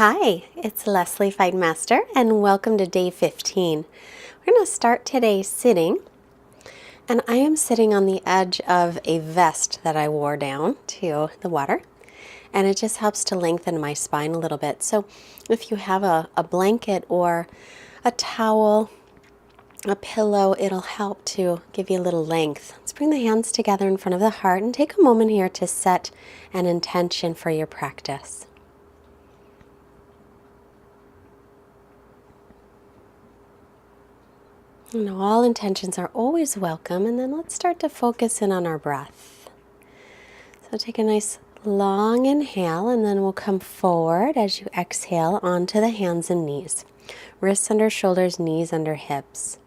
Hi, it's Leslie Fightmaster, and welcome to day 15. We're going to start today sitting, and I am sitting on the edge of a vest that I wore down to the water, and it just helps to lengthen my spine a little bit. So if you have a blanket or a towel, a pillow, it'll help to give you a little length. Let's bring the hands together in front of the heart and take a moment here to set an intention for your practice. And all intentions are always welcome, and then let's start to focus in on our breath. So take a nice long inhale, and then we'll come forward as you exhale onto the hands and knees. Wrists under shoulders, knees under hips.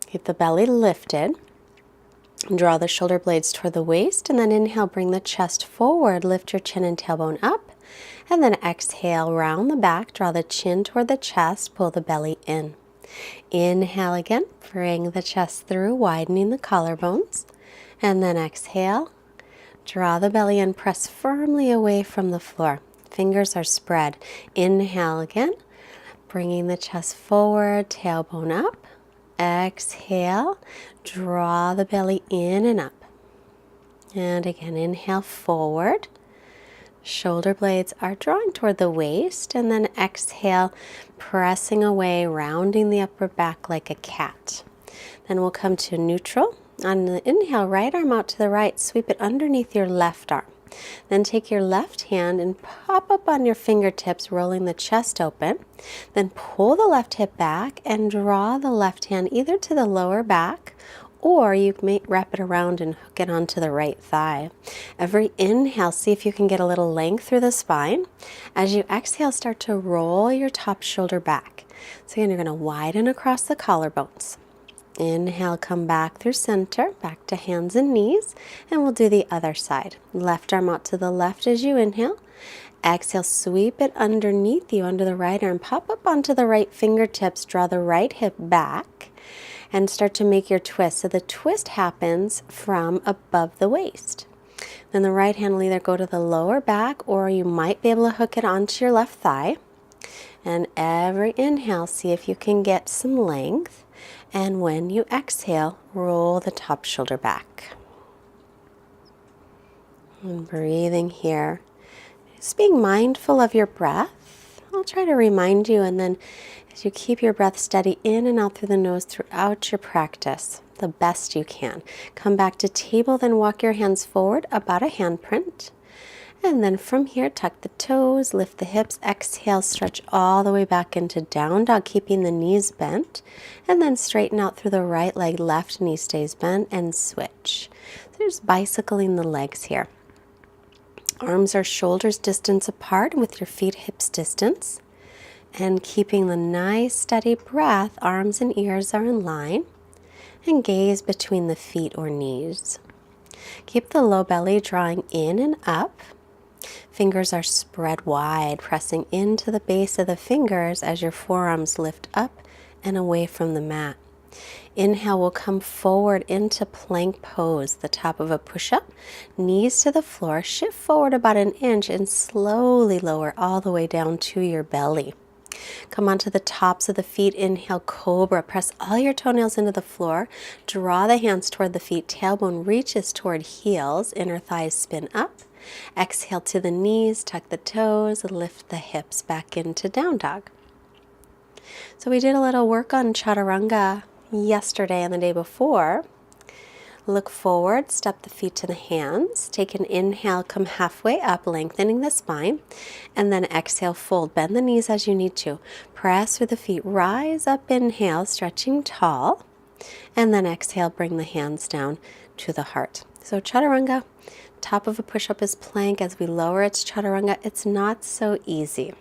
Keep the belly lifted. Draw the shoulder blades toward the waist, and then inhale, bring the chest forward, lift your chin and tailbone up, and then exhale, round the back, draw the chin toward the chest, pull the belly in. Inhale again, bring the chest through, widening the collarbones, and then exhale, draw the belly in, press firmly away from the floor. Fingers are spread. Inhale again, bringing the chest forward, tailbone up. Exhale, draw the belly in and up. And again, inhale forward. Shoulder blades are drawing toward the waist, and then exhale, pressing away, rounding the upper back like a cat. Then we'll come to neutral. On the inhale, right arm out to the right, sweep it underneath your left arm. Then take your left hand and pop up on your fingertips, rolling the chest open. Then pull the left hip back and draw the left hand either to the lower back, or you may wrap it around and hook it onto the right thigh. Every inhale, see if you can get a little length through the spine. As you exhale, start to roll your top shoulder back. So again, you're going to widen across the collarbones. Inhale, come back through center, back to hands and knees, and we'll do the other side. Left arm out to the left as you inhale. Exhale, sweep it underneath you, under the right arm. Pop up onto the right fingertips, draw the right hip back, and start to make your twist. So the twist happens from above the waist. Then the right hand will either go to the lower back, or you might be able to hook it onto your left thigh. And every inhale, see if you can get some length. And when you exhale, roll the top shoulder back. And breathing here. Just being mindful of your breath. I'll try to remind you, and then as you keep your breath steady in and out through the nose throughout your practice, the best you can. Come back to table, then walk your hands forward about a handprint. And then from here, tuck the toes, lift the hips, exhale, stretch all the way back into down dog, keeping the knees bent. And then straighten out through the right leg, left knee stays bent, and switch. So there's bicycling the legs here. Arms are shoulders distance apart with your feet hips distance. And keeping the nice steady breath, arms and ears are in line. And gaze between the feet or knees. Keep the low belly drawing in and up. Fingers are spread wide, pressing into the base of the fingers as your forearms lift up and away from the mat. Inhale will come forward into plank pose, the top of a push-up, knees to the floor, shift forward about an inch and slowly lower all the way down to your belly. Come onto the tops of the feet, inhale, cobra, press all your toenails into the floor, draw the hands toward the feet, tailbone reaches toward heels, inner thighs spin up. Exhale to the knees, tuck the toes, lift the hips back into down dog. So we did a little work on chaturanga yesterday and the day before. Look forward, step the feet to the hands. Take an inhale, come halfway up, lengthening the spine. And then exhale, fold. Bend the knees as you need to. Press through the feet, rise up, inhale, stretching tall. And then exhale, bring the hands down to the heart. So chaturanga. Top of a push-up is plank. As we lower, it's chaturanga. It's not so easy.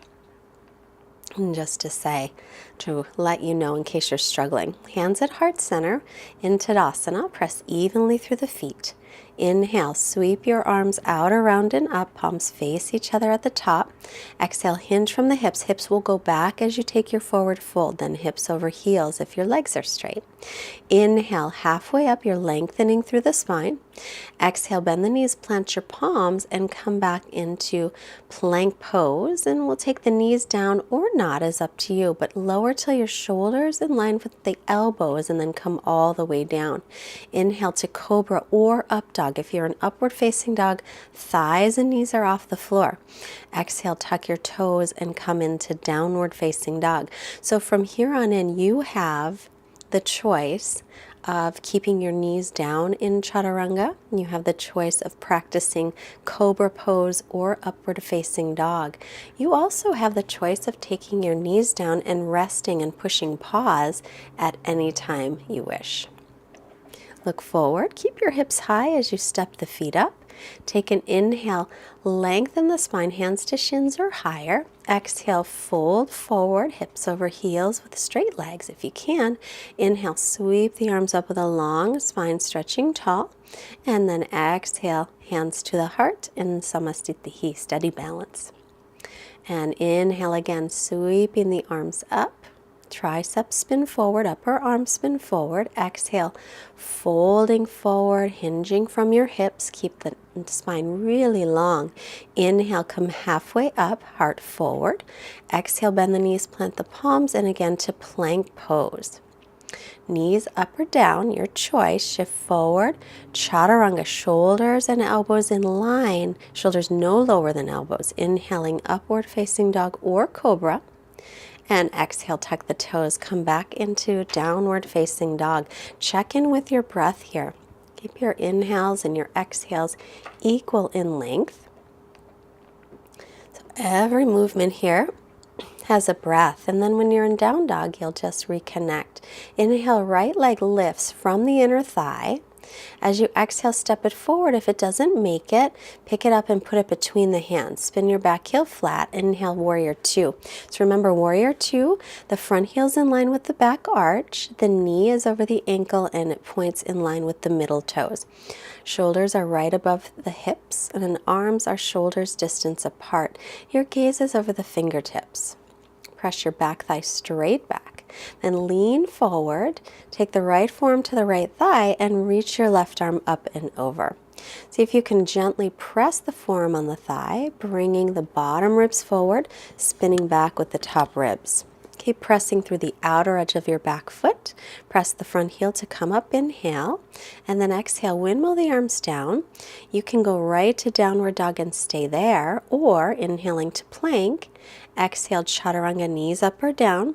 And just to say, to let you know in case you're struggling, hands at heart center in Tadasana, press evenly through the feet. Inhale, sweep your arms out, around, and up. Palms face each other at the top. Exhale, hinge from the hips. Hips will go back as you take your forward fold, then hips over heels if your legs are straight. Inhale, halfway up, you're lengthening through the spine. Exhale, bend the knees, plant your palms, and come back into plank pose. And we'll take the knees down or not, is up to you, but lower till your shoulders in line with the elbows and then come all the way down. Inhale to cobra or up dog. If you're an upward facing dog, thighs and knees are off the floor. Exhale, tuck your toes and come into downward facing dog. So from here on in, you have the choice of keeping your knees down in chaturanga. You have the choice of practicing cobra pose or upward facing dog. You also have the choice of taking your knees down and resting and pushing pause at any time you wish. Look forward, keep your hips high as you step the feet up. Take an inhale, lengthen the spine, hands to shins or higher. Exhale, fold forward, hips over heels with straight legs if you can. Inhale, sweep the arms up with a long spine, stretching tall. And then exhale, hands to the heart in Samastitihi, steady balance. And inhale again, sweeping the arms up. Tricep spin forward, upper arm spin forward. Exhale, folding forward, hinging from your hips. Keep the spine really long. Inhale, come halfway up, heart forward. Exhale, bend the knees, plant the palms, and again to plank pose. Knees up or down, your choice. Shift forward, chaturanga, shoulders and elbows in line. Shoulders no lower than elbows. Inhaling, upward facing dog or cobra. And exhale, tuck the toes, come back into downward facing dog. Check in with your breath here. Keep your inhales and your exhales equal in length. So every movement here has a breath. And then when you're in down dog, you'll just reconnect. Inhale, right leg lifts from the inner thigh. As you exhale, step it forward. If it doesn't make it, pick it up and put it between the hands. Spin your back heel flat. Inhale, warrior two. So remember, warrior two, the front heel's in line with the back arch. The knee is over the ankle and it points in line with the middle toes. Shoulders are right above the hips and then arms are shoulders distance apart. Your gaze is over the fingertips. Press your back thigh straight back. Then lean forward, take the right forearm to the right thigh and reach your left arm up and over. See if you can gently press the forearm on the thigh, bringing the bottom ribs forward, spinning back with the top ribs. Keep pressing through the outer edge of your back foot. Press the front heel to come up, inhale, and then exhale, windmill the arms down. You can go right to downward dog and stay there, or inhaling to plank. Exhale, chaturanga, knees up or down.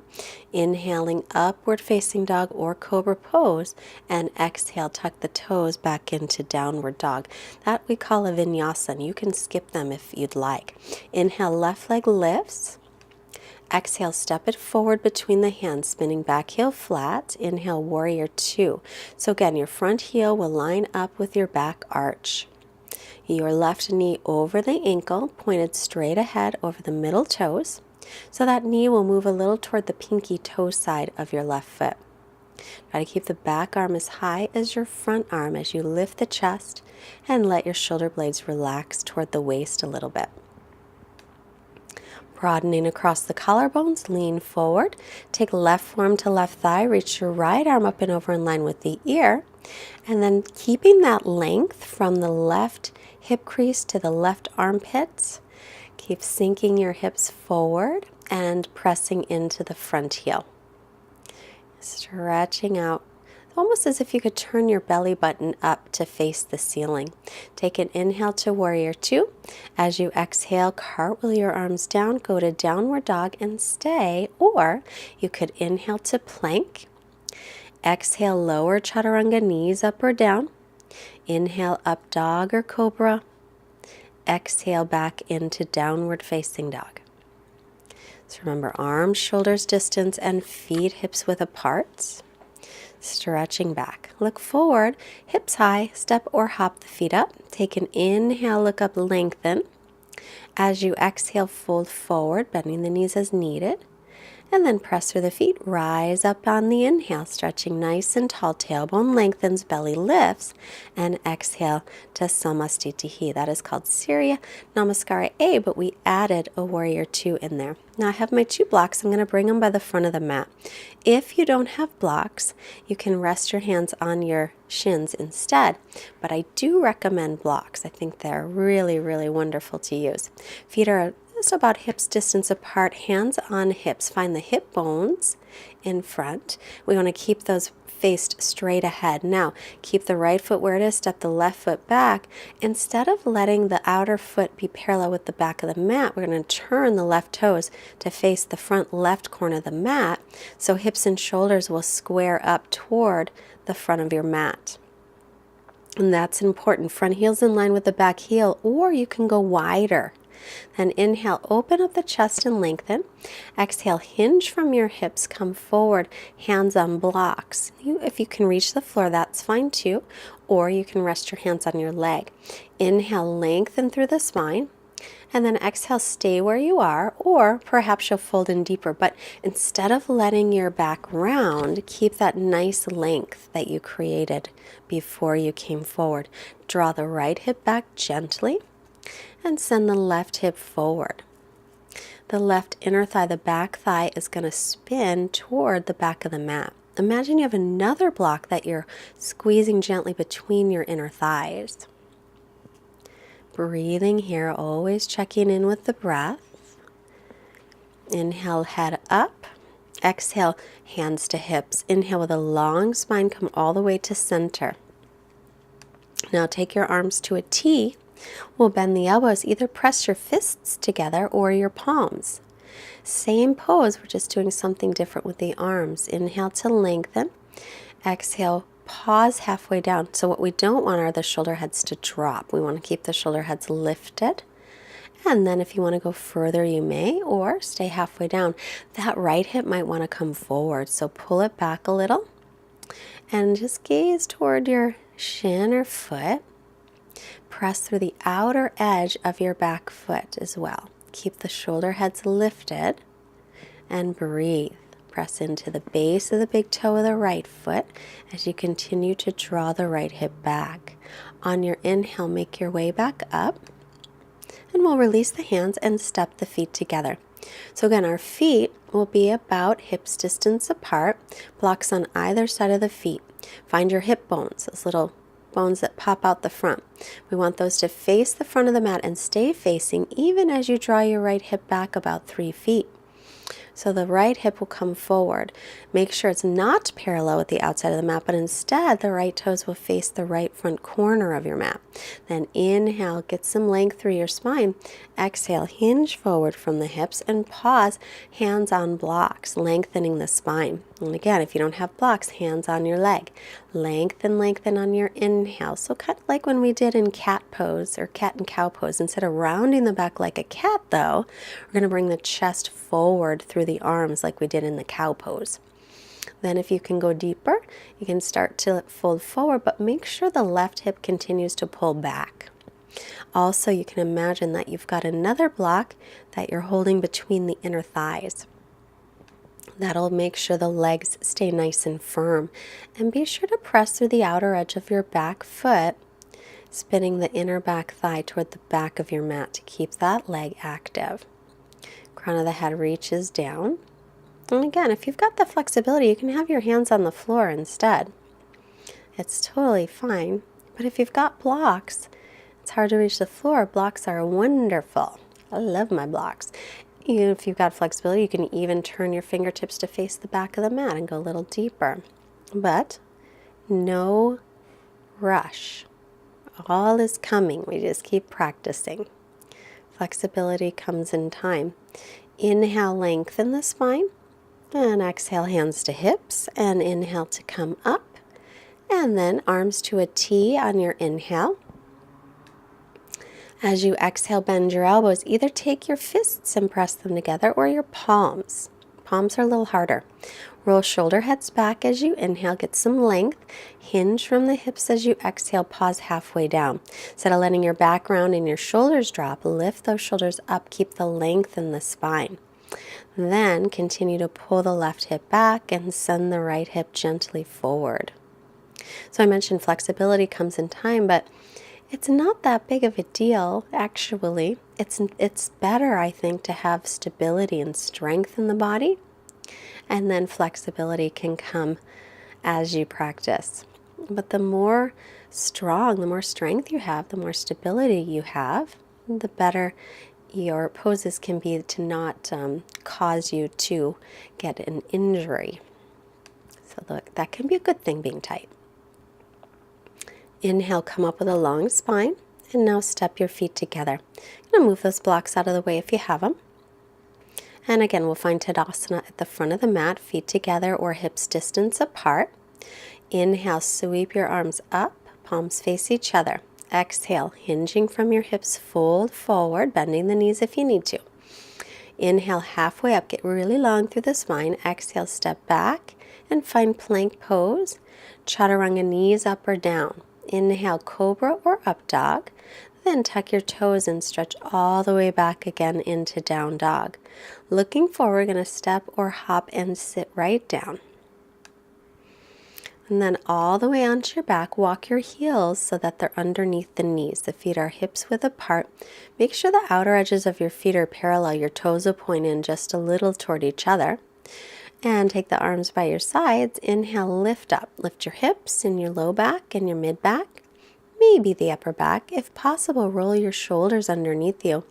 Inhaling, upward facing dog or cobra pose. And exhale, tuck the toes back into downward dog. That we call a vinyasa. You can skip them if you'd like. Inhale, left leg lifts. Exhale, step it forward between the hands, spinning back heel flat. Inhale, warrior two. So again, your front heel will line up with your back arch. Your left knee over the ankle, pointed straight ahead over the middle toes. So that knee will move a little toward the pinky toe side of your left foot. Try to keep the back arm as high as your front arm as you lift the chest and let your shoulder blades relax toward the waist a little bit. Broadening across the collarbones, lean forward. Take left forearm to left thigh, reach your right arm up and over in line with the ear. And then keeping that length from the left hip crease to the left armpit, keep sinking your hips forward and pressing into the front heel. Stretching out, almost as if you could turn your belly button up to face the ceiling. Take an inhale to warrior two. As you exhale, cartwheel your arms down, go to downward dog and stay, or you could inhale to plank. Exhale, lower chaturanga, knees up or down. Inhale, up dog or cobra. Exhale, back into downward facing dog. So remember, arms, shoulders distance, and feet hips width apart. Stretching back. Look forward, hips high, step or hop the feet up. Take an inhale, look up, lengthen. As you exhale, fold forward, bending the knees as needed. And then press through the feet, rise up on the inhale, stretching nice and tall, tailbone lengthens, belly lifts, and exhale to Samastitihi. That is called Surya Namaskara A, but we added a warrior 2 in there. Now I have my 2 blocks. I'm going to bring them by the front of the mat. If you don't have blocks, you can rest your hands on your shins instead, but I do recommend blocks. I think they're really, really wonderful to use. Feet are just about hips distance apart, hands on hips. Find the hip bones in front. We want to keep those faced straight ahead. Now, keep the right foot where it is, step the left foot back. Instead of letting the outer foot be parallel with the back of the mat, we're going to turn the left toes to face the front left corner of the mat, so hips and shoulders will square up toward the front of your mat. And that's important. Front heel's in line with the back heel, or you can go wider. Then inhale, open up the chest and lengthen. Exhale, hinge from your hips, come forward, hands on blocks. If you can reach the floor, that's fine too, or you can rest your hands on your leg. Inhale, lengthen through the spine, and then exhale, stay where you are, or perhaps you'll fold in deeper, but instead of letting your back round, keep that nice length that you created before you came forward. Draw the right hip back gently, and send the left hip forward. The left inner thigh, the back thigh, is going to spin toward the back of the mat. Imagine you have another block that you're squeezing gently between your inner thighs. Breathing here, always checking in with the breath. Inhale, head up. Exhale, hands to hips. Inhale with a long spine, come all the way to center. Now take your arms to a T. We'll bend the elbows, either press your fists together or your palms. Same pose, we're just doing something different with the arms. Inhale to lengthen. Exhale, pause halfway down. So what we don't want are the shoulder heads to drop. We want to keep the shoulder heads lifted. And then if you want to go further, you may, or stay halfway down. That right hip might want to come forward, so pull it back a little and just gaze toward your shin or foot. Press through the outer edge of your back foot as well. Keep the shoulder heads lifted and breathe. Press into the base of the big toe of the right foot as you continue to draw the right hip back. On your inhale, make your way back up, and we'll release the hands and step the feet together. So again, our feet will be about hips distance apart, blocks on either side of the feet. Find your hip bones, those little bones that pop out the front. We want those to face the front of the mat and stay facing even as you draw your right hip back about 3 feet. So the right hip will come forward. Make sure it's not parallel with the outside of the mat, but instead the right toes will face the right front corner of your mat. Then inhale, get some length through your spine. Exhale, hinge forward from the hips and pause, hands on blocks, lengthening the spine. And again, if you don't have blocks, hands on your leg. Lengthen, lengthen on your inhale. So kind of like when we did in cat pose or cat and cow pose. Instead of rounding the back like a cat though, we're going to bring the chest forward through the arms like we did in the cow pose. Then if you can go deeper, you can start to fold forward, but make sure the left hip continues to pull back. Also, you can imagine that you've got another block that you're holding between the inner thighs. That'll make sure the legs stay nice and firm. And be sure to press through the outer edge of your back foot, spinning the inner back thigh toward the back of your mat to keep that leg active. Crown of the head reaches down. And again, if you've got the flexibility, you can have your hands on the floor instead. It's totally fine. But if you've got blocks, it's hard to reach the floor. Blocks are wonderful. I love my blocks. Even if you've got flexibility, you can even turn your fingertips to face the back of the mat and go a little deeper. But no rush. All is coming. We just keep practicing. Flexibility comes in time. Inhale, lengthen the spine. And exhale, hands to hips. And inhale to come up. And then arms to a T on your inhale. As you exhale, bend your elbows. Either take your fists and press them together or your palms. Palms are a little harder. Roll shoulder heads back as you inhale. Get some length. Hinge from the hips as you exhale. Pause halfway down. Instead of letting your back round and your shoulders drop, lift those shoulders up. Keep the length in the spine. Then continue to pull the left hip back and send the right hip gently forward. So I mentioned flexibility comes in time, but it's not that big of a deal, actually. It's better, I think, to have stability and strength in the body, and then flexibility can come as you practice. But the more strength you have, the more stability you have, the better your poses can be to not cause you to get an injury. So look, that can be a good thing, being tight. Inhale, come up with a long spine, and now step your feet together. I'm going to move those blocks out of the way if you have them. And again, we'll find Tadasana at the front of the mat, feet together or hips distance apart. Inhale, sweep your arms up, palms face each other. Exhale, hinging from your hips, fold forward, bending the knees if you need to. Inhale, halfway up, get really long through the spine. Exhale, step back and find plank pose. Chaturanga, knees up or down. Inhale, cobra or up dog. Then tuck your toes and stretch all the way back again into down dog. Looking forward, going to step or hop and sit right down. And then all the way onto your back, walk your heels so that they're underneath the knees. The feet are hips width apart. Make sure the outer edges of your feet are parallel. Your toes will point in just a little toward each other. And take the arms by your sides. Inhale, lift up. Lift your hips and your low back and your mid back. Maybe the upper back. If possible, roll your shoulders underneath you.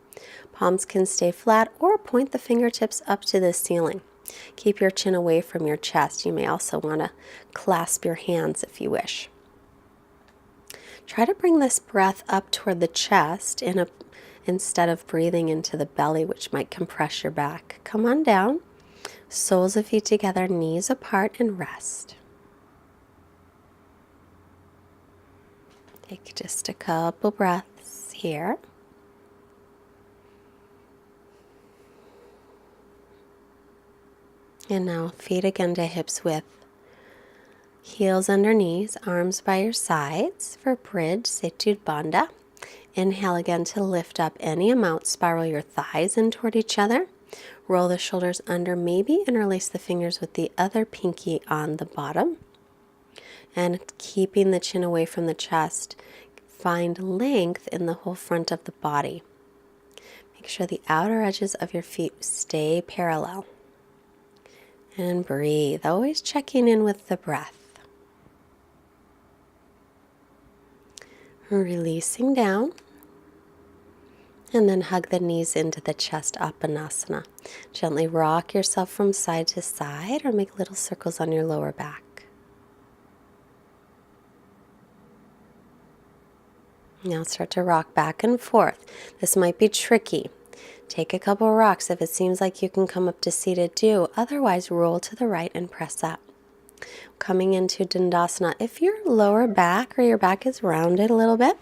Palms can stay flat or point the fingertips up to the ceiling. Keep your chin away from your chest. You may also want to clasp your hands if you wish. Try to bring this breath up toward the chest instead of breathing into the belly, which might compress your back. Come on down. Soles of feet together, knees apart, and rest. Take just a couple breaths here. And now feet again to hips width. Heels under knees, arms by your sides for bridge, Setu Bandha. Inhale again to lift up any amount. Spiral your thighs in toward each other. Roll the shoulders under, maybe interlace the fingers with the other pinky on the bottom. And keeping the chin away from the chest, find length in the whole front of the body. Make sure the outer edges of your feet stay parallel. And breathe, always checking in with the breath. Releasing down. And then hug the knees into the chest, Apanasana. Gently rock yourself from side to side or make little circles on your lower back. Now start to rock back and forth. This might be tricky. Take a couple rocks if it seems like you can come up to seated, do. Otherwise, roll to the right and press up. Coming into Dandasana. If your lower back or your back is rounded a little bit,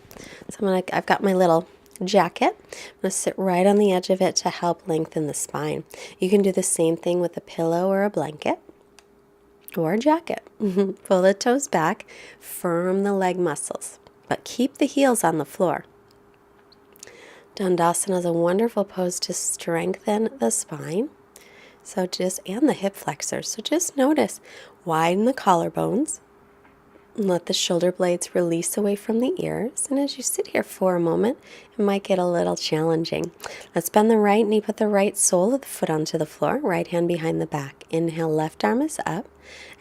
so I've got my little jacket. I'm going to sit right on the edge of it to help lengthen the spine. You can do the same thing with a pillow or a blanket or a jacket. Pull the toes back, firm the leg muscles, but keep the heels on the floor. Dandasana is a wonderful pose to strengthen the spine. And the hip flexors. So just notice, widen the collarbones. Let the shoulder blades release away from the ears. And as you sit here for a moment, it might get a little challenging. Let's bend the right knee, put the right sole of the foot onto the floor, right hand behind the back. Inhale, left arm is up.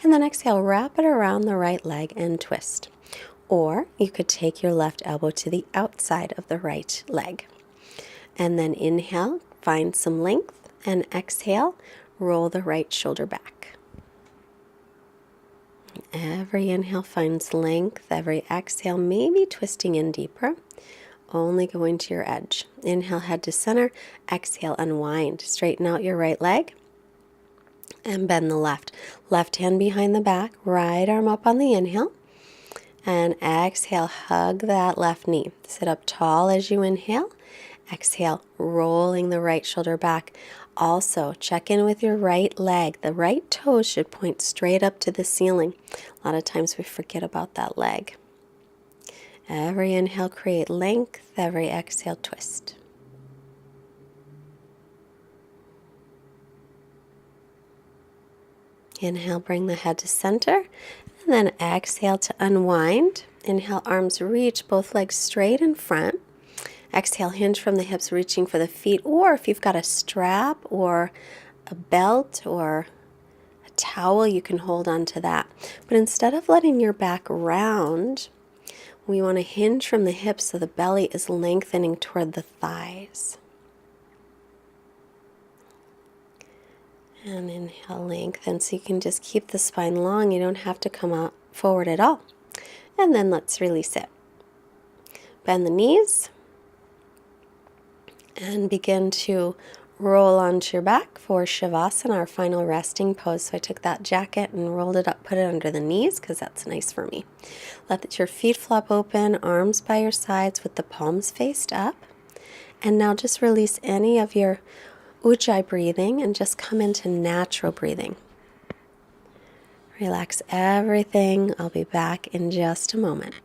And then exhale, wrap it around the right leg and twist. Or you could take your left elbow to the outside of the right leg. And then inhale, find some length. And exhale, roll the right shoulder back. Every inhale finds length. Every exhale, maybe twisting in deeper. Only going to your edge. Inhale, head to center. Exhale, unwind. Straighten out your right leg. And bend the left. Left hand behind the back. Right arm up on the inhale. And exhale, hug that left knee. Sit up tall as you inhale. Exhale, rolling the right shoulder back. Also, check in with your right leg. The right toes should point straight up to the ceiling. A lot of times we forget about that leg. Every inhale, create length. Every exhale, twist. Inhale, bring the head to center, and then exhale to unwind. Inhale, arms reach, both legs straight in front. Exhale, hinge from the hips, reaching for the feet, or if you've got a strap or a belt or a towel, you can hold on to that. But instead of letting your back round, we want to hinge from the hips so the belly is lengthening toward the thighs. And inhale, lengthen, so you can just keep the spine long. You don't have to come out forward at all. And then let's release it. Bend the knees and begin to roll onto your back for Shavasana, our final resting pose. So I took that jacket and rolled it up, put it under the knees because that's nice for me. Let your feet flop open, arms by your sides with the palms faced up. And now just release any of your Ujjayi breathing and just come into natural breathing. Relax everything. I'll be back in just a moment.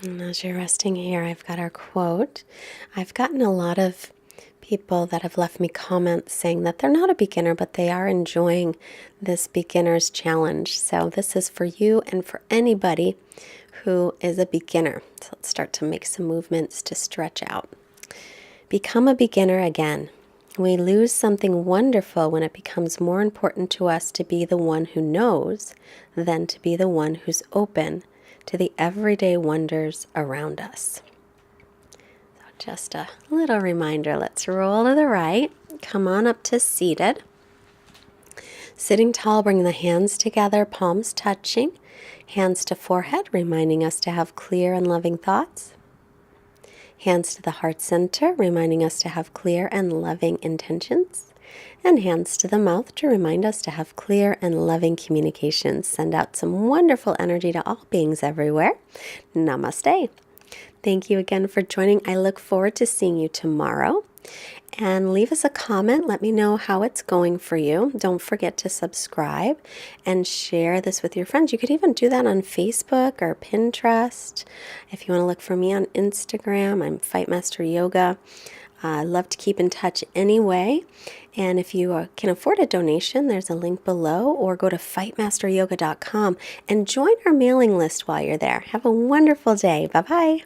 And as you're resting here, I've got our quote. I've gotten a lot of people that have left me comments saying that they're not a beginner, but they are enjoying this beginner's challenge. So this is for you and for anybody who is a beginner. So let's start to make some movements to stretch out. Become a beginner again. We lose something wonderful when it becomes more important to us to be the one who knows than to be the one who's open to the everyday wonders around us. So just a little reminder, let's roll to the right, come on up to seated. Sitting tall, bring the hands together, palms touching, hands to forehead, reminding us to have clear and loving thoughts. Hands to the heart center, reminding us to have clear and loving intentions. And hands to the mouth to remind us to have clear and loving communications. Send out some wonderful energy to all beings everywhere. Namaste. Thank you again for joining. I look forward to seeing you tomorrow. And leave us a comment. Let me know how it's going for you. Don't forget to subscribe and share this with your friends. You could even do that on Facebook or Pinterest. If you want to look for me on Instagram, I'm Fightmaster Yoga. I love to keep in touch anyway. And if you can afford a donation, there's a link below, or go to fightmasteryoga.com and join our mailing list while you're there. Have a wonderful day. Bye-bye.